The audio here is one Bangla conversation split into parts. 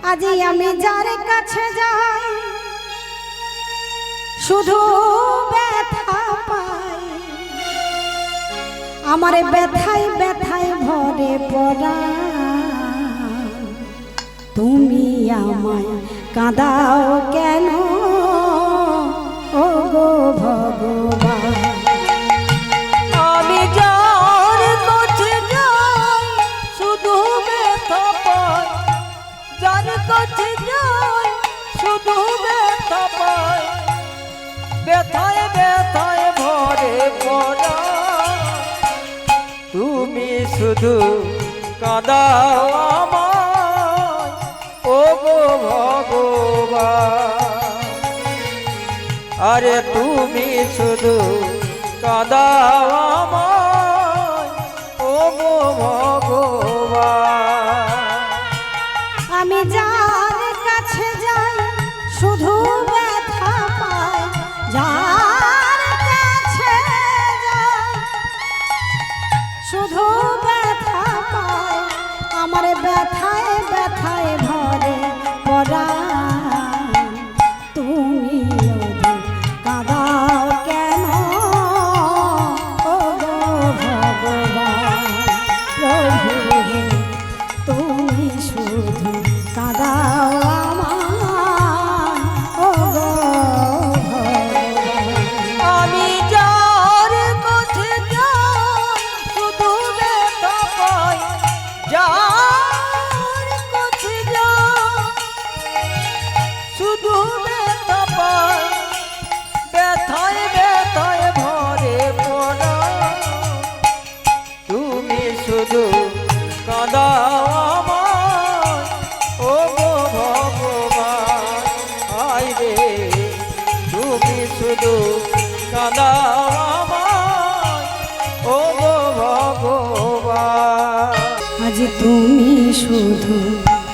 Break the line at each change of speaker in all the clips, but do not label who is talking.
আজি আমি যার কাছে যাই শুধু ব্যথা পাই, আমার ব্যথায় ব্যথায় ভরে পড়া। তুমি আমায় কাঁদাও কেন ও গো ভগবান।
আমি যার কাছে যাই শুধু ব্যথা পাই, যার কাছে যাই শুধু ব্যথা পাই, ব্যথায় ব্যথায় ভরে পড়া। তুমি শুধু কাঁদাও আমায় ও গো ভগবান। আরে তুমি শুধু কাঁদাও আমায় ও গো ভগবান।
আমি যার কাছে যাই শুধু ব্যথা পাই, যার কাছে যাই শুধু ব্যথা পাই, আমার ব্যথায় ব্যথায় ভরে পড়া। তুমি কাঁদাও কেন ও গো ভগবান। প্রভু হে তুমি শুধু কাঁদাও আমায় ও গো ভগবান।
আমি যার কাছে যাই শুধু ব্যথা পাই, যার কাছে যাই শুধু ব্যথা পাই, ব্যথায় ব্যথায় ভরে পড়া। তুমি শুধু কাঁদাও আমায় ও গো ভগবান। আয় রে তুমি শুধু কাঁদাও আমায় ও গো ভগবান।
আজ তুমি শুধু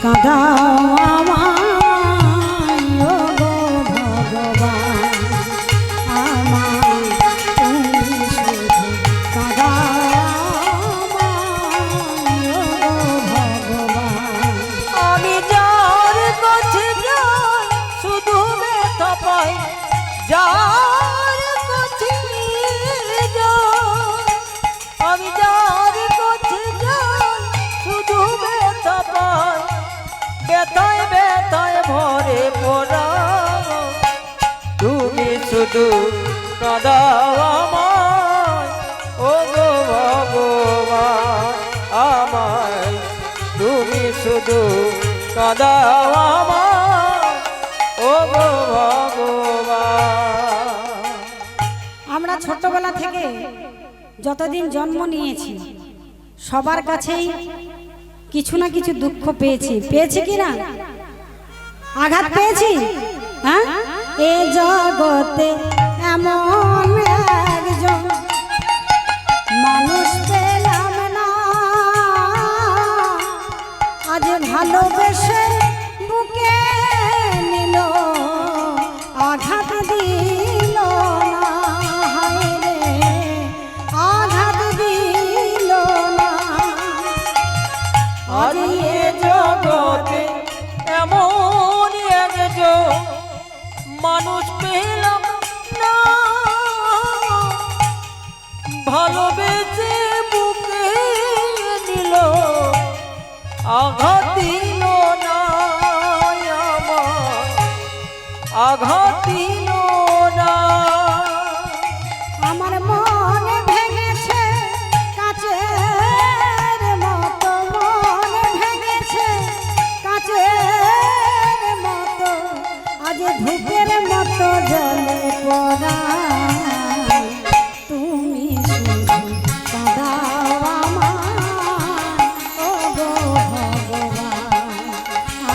কাঁদাও আমায় ও গো ভগবান। আমায় তুমি শুধু কাঁদাও আমায় ও গো ভগবান।
আমি যার কাছে যাই শুধু ব্যথা পাই, যার কাছে যাই আমি যার কাছে যাই শুধু ব্যথা পাই, ব্যথায় ব্যথায় ভরে পড়া। তুমি শুধু কাঁদাও আমায় ও গো ভগবান। আমায় তুমি শুধু কাঁদাও আমায় ও গো ভগবান।
আমরা ছোটবেলা থেকে যতদিন জন্ম নিয়েছি সবার কাছেই কিছু না কিছু দুঃখ পেয়েছি, পেয়েছি কি না? আঘাত পেয়েছি। হ্যাঁ, এ জগতে এমন একজন মানুষ পেলাম না, আজ ভালোবেসে বুকে নিল আঘাত দিল না। হায় রে আঘাত দিল না।
আর এ জগতে এমন একজন মানুষ পেলাম না, ভালোবেসে বুকে নিল আঘাত দিল না আমায়, আঘাত দিল না।
আমার মন ভেঙেছে কাচের মতো, মন ভেঙেছে কাচের মতো, আজ ধূপের মতো জ্বলে পড়া। তুমি শুধু কাঁদাও আমায় ও গো ভগবান।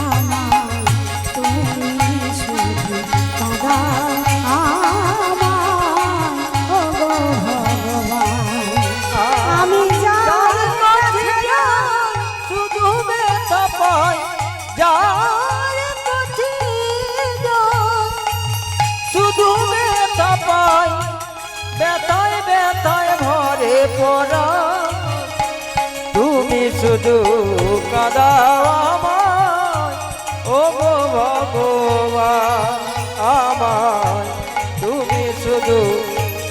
আমায় তুমি শুধু কাঁদাও আমায় ও গো ভগবান। আমি যার কাছে যাই
শুধু ব্যথা পাই, যার কাছে যাই শুধু ব্যথা পাই, ব্যথায় ব্যথায় ভরে পড়া। তুমি শুধু কাঁদাও আমায় ও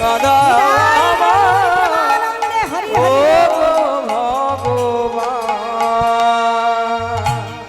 কাদা